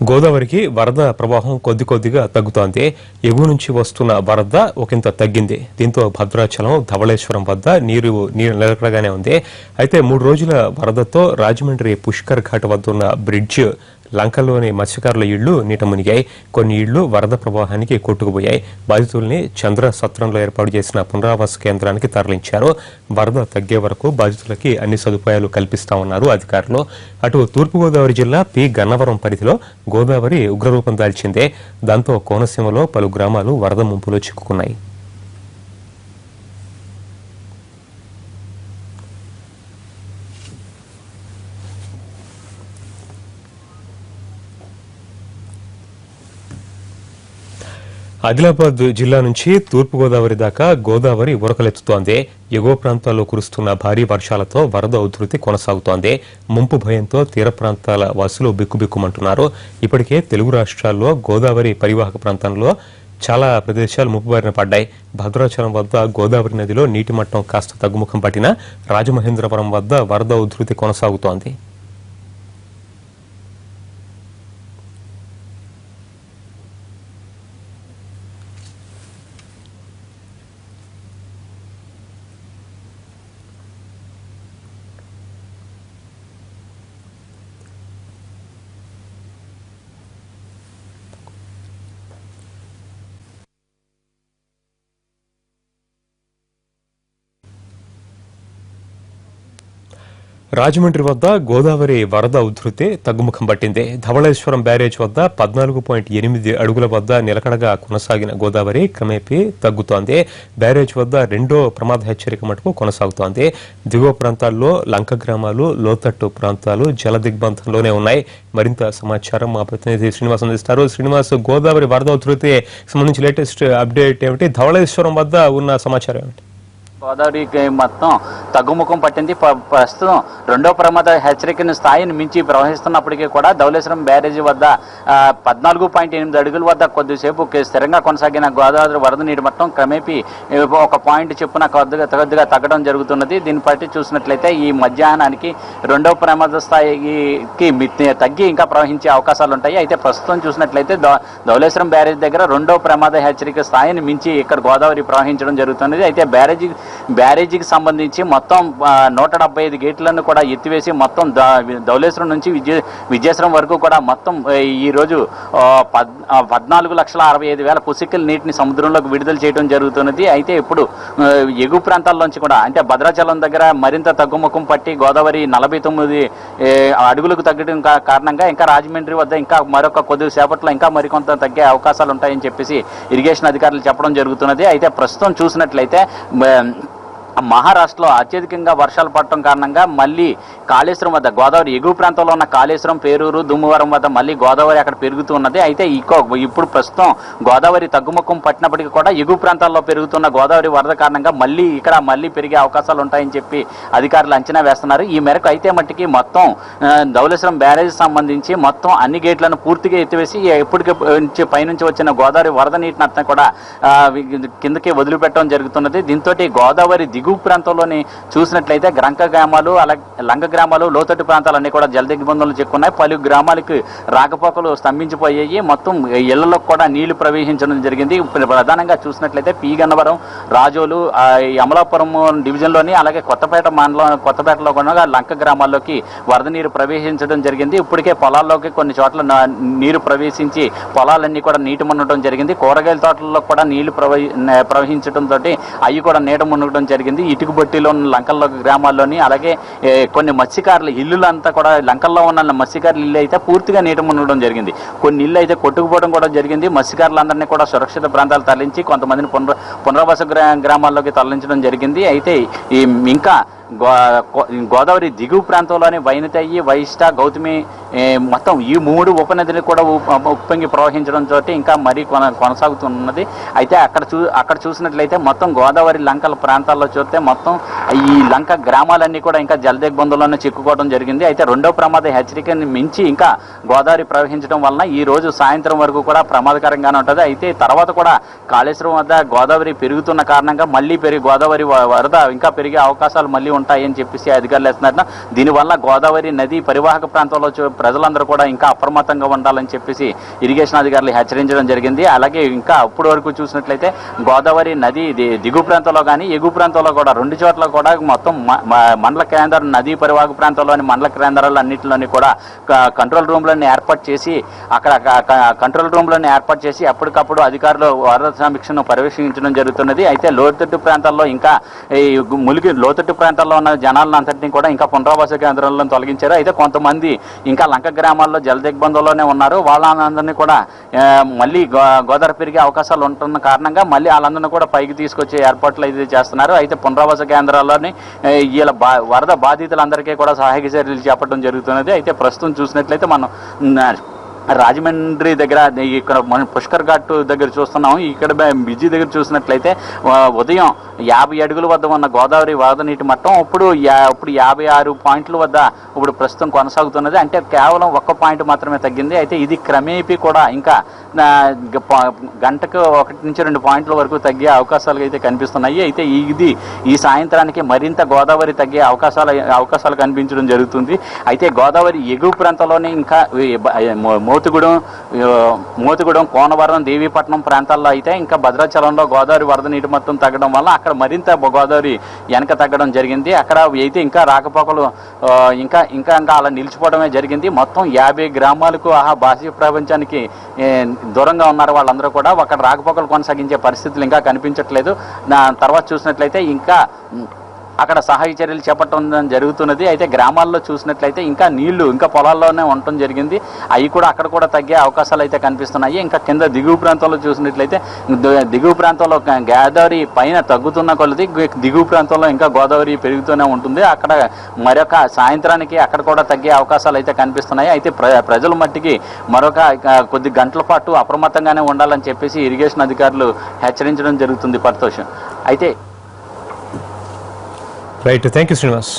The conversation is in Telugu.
గోదావరికి వరద ప్రవాహం కొద్దిగా తగ్గుతోంది. ఎగువ నుంచి వస్తున్న వరద ఒకంత తగ్గింది. దీంతో భద్రాచలం, ధవళేశ్వరం వద్ద నీరు నిలకడగానే ఉంది. అయితే 3 రోజుల వరదతో రాజమండ్రి పుష్కర్ ఘాట్ వద్ద ఉన్న బ్రిడ్జ్, లంకలోని మత్స్యకారుల ఇళ్లు నీట మునిగాయి. కొన్ని ఇళ్లు వరద ప్రవాహానికి కొట్టుకుపోయాయి. బాధితుల్ని చంద్ర సత్రంలో ఏర్పాటు చేసిన పునరావాస కేంద్రానికి తరలించారు. వరద తగ్గే వరకు బాధితులకి అన్ని సదుపాయాలు కల్పిస్తామన్నారు అధికారులు. అటు తూర్పుగోదావరి జిల్లా పి గన్నవరం పరిధిలో గోదావరి ఉగ్రరూపం దాల్చిందే. దాంతో కోనసీమలో పలు గ్రామాలు వరద ముంపులో చిక్కుకున్నాయి. ఆదిలాబాద్ జిల్లా నుంచి తూర్పుగోదావరి దాకా గోదావరి ఉరకలెత్తుతోంది. ఎగువ ప్రాంతాల్లో కురుస్తున్న భారీ వర్షాలతో వరద ఉధృతి కొనసాగుతోంది. ముంపు భయంతో తీర ప్రాంతాల వాసులు బిక్కుబిక్కుమంటున్నారు. ఇప్పటికే తెలుగు రాష్ట్రాల్లో గోదావరి పరివాహక ప్రాంతంలో చాలా ప్రదేశాలు ముప్పు బారిన పడ్డాయి. భద్రాచలం వద్ద గోదావరి నదిలో నీటి మట్టం కాస్త తగ్గుముఖం పట్టినా రాజమహేంద్రవరం వద్ద వరద ఉధృతి కొనసాగుతోంది. రాజమండ్రి వద్ద గోదావరి వరద ఉధృతి తగ్గుముఖం పట్టింది. ధవళేశ్వరం బ్యారేజ్ వద్ద 14.8 అడుగుల వద్ద నిలకడగా కొనసాగిన గోదావరి క్రమేపీ తగ్గుతోంది. బ్యారేజ్ వద్ద రెండో ప్రమాద హెచ్చరిక మటుకు కొనసాగుతోంది. దిగువ ప్రాంతాల్లో లంక గ్రామాలు, లోతట్టు ప్రాంతాలు జల దిగ్బంధంలోనే ఉన్నాయి. మరింత సమాచారం మా ప్రతినిధి శ్రీనివాస్ అందిస్తారు. శ్రీనివాస్, గోదావరి వరద ఉధృతి సంబంధించి లేటెస్ట్ అప్డేట్ ఏమిటి? ధవళేశ్వరం వద్ద ఉన్న సమాచారం ఏమిటి? గోదావరికి మొత్తం తగ్గుముఖం పట్టింది. ప్రస్తుతం రెండో ప్రమాద హెచ్చరికను స్థాయిని మించి ప్రవహిస్తున్నప్పటికీ కూడా ధవళేశ్వరం బ్యారేజీ వద్ద 14.8 అడుగుల వద్ద కొద్దిసేపు స్థిరంగా కొనసాగిన గోదావరి వరద నీటి మట్టం క్రమేపీ ఒక పాయింట్ చొప్పున కొద్దిగా తగ్గడం జరుగుతున్నది. దీన్ని బట్టి చూసినట్లయితే ఈ మధ్యాహ్నానికి రెండో ప్రమాద స్థాయికి తగ్గి ఇంకా ప్రవహించే అవకాశాలు ఉంటాయి. అయితే ప్రస్తుతం చూసినట్లయితే ధవళేశ్వరం బ్యారేజ్ దగ్గర రెండో ప్రమాద హెచ్చరిక స్థాయిని మించి ఇక్కడ గోదావరి ప్రవహించడం జరుగుతున్నది. అయితే బ్యారేజీకి సంబంధించి మొత్తం 175 గేట్లను కూడా ఎత్తివేసి మొత్తం ధవళేశ్వరం నుంచి విజయేశ్వరం వరకు కూడా మొత్తం ఈ రోజు 14,65,000 క్యూసెక్కుల నీటిని సముద్రంలోకి విడుదల చేయడం జరుగుతున్నది. అయితే ఇప్పుడు ఎగువ ప్రాంతాల్లోంచి కూడా అంటే భద్రాచలం దగ్గర మరింత తగ్గుముఖం పట్టి గోదావరి 49 అడుగులకు తగ్గడం కారణంగా ఇంకా రాజమండ్రి వద్ద ఇంకా మరొక కొద్ది సేపట్లో ఇంకా మరికొంత తగ్గే అవకాశాలు ఉంటాయని చెప్పేసి ఇరిగేషన్ అధికారులు చెప్పడం జరుగుతున్నది. అయితే ప్రస్తుతం చూసినట్లయితే మహారాష్ట్రలో అత్యధికంగా వర్షాలు పడటం కారణంగా మళ్ళీ కాళేశ్వరం వద్ద గోదావరి ఎగువ ప్రాంతంలో ఉన్న కాళేశ్వరం, పేరూరు, దుమ్మవరం వద్ద మళ్ళీ గోదావరి అక్కడ పెరుగుతూ ఉన్నది. అయితే ఇప్పుడు ప్రస్తుతం గోదావరి తగ్గుముఖం పట్టినప్పటికీ కూడా ఎగువ ప్రాంతాల్లో పెరుగుతున్న గోదావరి వరద కారణంగా మళ్ళీ పెరిగే అవకాశాలు ఉంటాయని చెప్పి అధికారులు అంచనా వేస్తున్నారు. ఈ మేరకు అయితే మట్టికి మొత్తం ధవళేశ్వరం బ్యారేజ్ సంబంధించి మొత్తం అన్ని గేట్లను పూర్తిగా ఎత్తివేసి ఎప్పటికీ పైనుంచి వచ్చిన గోదావరి వరద నీటిని అంతా కూడా కిందకి వదిలిపెట్టడం జరుగుతున్నది. దీంతో గోదావరి దిగువ ప్రాంతంలోని చూసినట్లయితే లంక గ్రామాలు, లోతట్టు ప్రాంతాలన్నీ కూడా జల దిగ్బంధంలో చిక్కున్నాయి. పలు గ్రామాలకు రాకపోకలు స్తంభించిపోయాయి. మొత్తం ఇళ్లలో కూడా నీళ్లు ప్రవహించడం జరిగింది. ప్రధానంగా చూసినట్లయితే పి గన్నవరం, రాజోలు, అమలాపురం డివిజన్లోని అలాగే కొత్తపేటలో కూడా లంక గ్రామాల్లోకి వరద నీరు ప్రవేశించడం జరిగింది. ఇప్పటికే పొలాల్లోకి కొన్ని చోట్ల నీరు ప్రవేశించి పొలాలన్నీ కూడా నీటి మునగడం జరిగింది. కూరగాయల తోటల్లో కూడా నీళ్లు ప్రవహించడంతో అవి కూడా నీట మునగడం జరిగింది. ఇటుకబట్టిలో ఉన్న లంకల్లో గ్రామాల్లోని అలాగే కొన్ని మత్స్యకారుల ఇల్లులంతా కూడా లంకల్లో ఉన్న మత్స్యకారుల ఇల్లు అయితే పూర్తిగా నీట మునగడం జరిగింది. కొన్ని ఇల్లు అయితే కొట్టుకుపోవడం కూడా జరిగింది. మత్స్యకారులందరినీ కూడా సురక్షిత ప్రాంతాలు తరలించి కొంతమందిని పునరావాస గ్రామాల్లోకి తరలించడం జరిగింది. అయితే ఇంకా గోదావరి దిగువ ప్రాంతంలోని వైనతయ్యి, వైష్ట, గౌతమి మొత్తం ఈ 3 ఉపనదులు కూడా ఉప్పొంగి ప్రవహించడంతో ఇంకా మరీ కొనసాగుతున్నది. అయితే అక్కడ చూసినట్లయితే మొత్తం గోదావరి లంకల ప్రాంతాల్లో చూస్తే మొత్తం ఈ లంక గ్రామాలన్నీ కూడా ఇంకా జలదిగ్బంధంలోనే చిక్కుకోవడం జరిగింది. అయితే రెండో ప్రమాద హెచ్చరికని మించి ఇంకా గోదావరి ప్రవహించడం వలన ఈ రోజు సాయంత్రం వరకు కూడా ప్రమాదకరంగానే ఉంటుంది. అయితే తర్వాత కూడా కాళేశ్వరం వద్ద గోదావరి పెరుగుతున్న కారణంగా మళ్ళీ గోదావరి వరద ఇంకా పెరిగే అవకాశాలు మళ్ళీ ఉంటాయని చెప్పేసి అధికారులు వేస్తున్నారు. దీనివల్ల గోదావరి నది పరివాహక ప్రాంతంలో ప్రజలందరూ కూడా ఇంకా అప్రమత్తంగా ఉండాలని చెప్పేసి ఇరిగేషన్ అధికారులు హెచ్చరించడం జరిగింది. అలాగే ఇంకా అప్పటి వరకు చూసినట్లయితే గోదావరి నది దిగువ ప్రాంతంలో కానీ ఎగువ ప్రాంతంలో కూడా 2 చోట్ల కూడా మొత్తం మండల కేంద్రం నదీ పరివాహక ప్రాంతంలోని మండల కేంద్రాలు అన్నింటిలోని కూడా కంట్రోల్ రూమ్లను ఏర్పాటు చేసి అక్కడ కంట్రోల్ రూమ్లను ఏర్పాటు చేసి అప్పటికప్పుడు అధికారులు వరద సమీక్షను పర్యవేక్షించడం జరుగుతున్నది. అయితే లోతట్టు ప్రాంతాల్లో ఇంకా లోతట్టు ప్రాంతాల్లో ఉన్న జనాలను అంతటినీ కూడా ఇంకా పునరావాస కేంద్రాలను తొలగించారు. అయితే కొంతమంది ఇంకా లంక గ్రామాల్లో జల దిగ్బంధంలోనే ఉన్నారు. వాళ్ళందరినీ కూడా మళ్ళీ గోదావరి పెరిగే అవకాశాలు ఉంటున్న కారణంగా మళ్ళీ వాళ్ళందరినీ కూడా పైకి తీసుకొచ్చే ఏర్పాట్లు అయితే చేస్తున్నారు. అయితే పునరావాస కేంద్రాల్లోని వీళ్ళ వరద బాధితులందరికీ కూడా సహాయక చర్యలు చేపట్టడం జరుగుతున్నది. అయితే ప్రస్తుతం చూసినట్లయితే మనం రాజమండ్రి దగ్గర ఇక్కడ మనం పుష్కర్ ఘాట్ దగ్గర చూస్తున్నాము. ఇక్కడ బిజీ దగ్గర చూసినట్లయితే ఉదయం 50 అడుగుల వద్ద ఉన్న గోదావరి వరద నీటి మట్టం ఇప్పుడు 56 పాయింట్ల వద్ద ఇప్పుడు ప్రస్తుతం కొనసాగుతున్నది. అంటే కేవలం 1 పాయింట్ మాత్రమే తగ్గింది. అయితే ఇది క్రమేపీ కూడా ఇంకా గంటకు 1 నుంచి 2 పాయింట్ల వరకు తగ్గే అవకాశాలు అయితే కనిపిస్తున్నాయి. అయితే ఈ సాయంత్రానికి మరింత గోదావరి తగ్గే అవకాశాలు కనిపించడం జరుగుతుంది. అయితే గోదావరి ఎగువ ప్రాంతంలోనే ఇంకా మోతుగూడెం, కోనవరం, దేవీపట్నం ప్రాంతాల్లో అయితే ఇంకా భద్రాచలంలో గోదావరి వరద నీటి మొత్తం తగ్గడం వల్ల అక్కడ మరింత గోదావరి వెనక తగ్గడం జరిగింది. అక్కడ అయితే ఇంకా రాకపోకలు ఇంకా అలా నిలిచిపోవడమే జరిగింది. మొత్తం 50 గ్రామాలకు బాహ్య ప్రపంచానికి దూరంగా ఉన్నారు వాళ్ళందరూ కూడా. అక్కడ రాకపోకలు కొనసాగించే పరిస్థితులు ఇంకా కనిపించట్లేదు. తర్వాత చూసినట్లయితే ఇంకా అక్కడ సహాయ చర్యలు చేపట్టడం జరుగుతున్నది. అయితే గ్రామాల్లో చూసినట్లయితే ఇంకా నీళ్లు ఇంకా పొలాల్లోనే ఉండటం జరిగింది. అవి కూడా అక్కడ కూడా తగ్గే అవకాశాలు అయితే కనిపిస్తున్నాయి. ఇంకా కింద దిగువ ప్రాంతంలో చూసినట్లయితే దిగువ ప్రాంతంలో గోదావరి పైన తగ్గుతున్న కొలది దిగువ ప్రాంతంలో ఇంకా గోదావరి పెరుగుతూనే ఉంటుంది. అక్కడ మరొక సాయంత్రానికి అక్కడ కూడా తగ్గే అవకాశాలు అయితే కనిపిస్తున్నాయి. అయితే ప్రజల మట్టికి మరొక కొద్ది గంటల పాటు అప్రమత్తంగానే ఉండాలని చెప్పేసి ఇరిగేషన్ అధికారులు హెచ్చరించడం జరుగుతుంది. పరితోషం అయితే రైట్, థ్యాంక్ యూ శ్రీనివాస్.